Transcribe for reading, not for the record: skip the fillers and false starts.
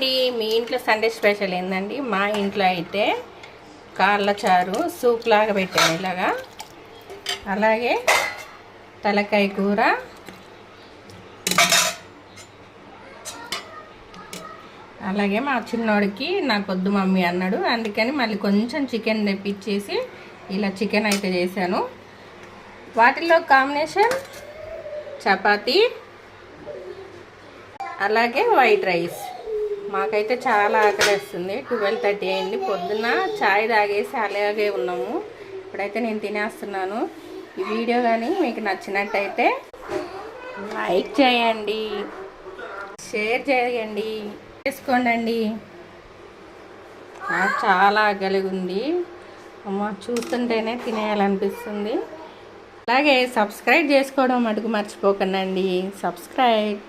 అండి. మీ ఇంట్లో Sunday special ఏందండి? మా ఇంట్లో అయితే కాళ్ళ చారు సూప్ లాగా పెట్టాను ఇలాగా. అలాగే తలకాయ కూర, అలాగే మా చిన్నోడికి నాకొద్దు మమ్మీ అన్నాడు, అందుకని మళ్ళీ కొంచెం చికెన్ తెప్పించేసి ఇలా చికెన్ అయితే చేశాను. వాటిలో కాంబినేషన్ చపాతీ, అలాగే వైట్ రైస్. మాకైతే చాలా ఆకలిస్తుంది. 12:30 అయింది. పొద్దున్న చాయ్ తాగేసి అలాగే ఉన్నాము. ఇప్పుడైతే నేను తినేస్తున్నాను. ఈ వీడియో కానీ మీకు నచ్చినట్టయితే లైక్ చేయండి, షేర్ చేయండి, చేసుకోండి. నాకు చాలా ఆకలిగా ఉంది. అమ్మ చూస్తుంటేనే తినేయాలనిపిస్తుంది. అలాగే సబ్స్క్రైబ్ చేసుకోవడం మటుకు మర్చిపోకండి. సబ్స్క్రైబ్.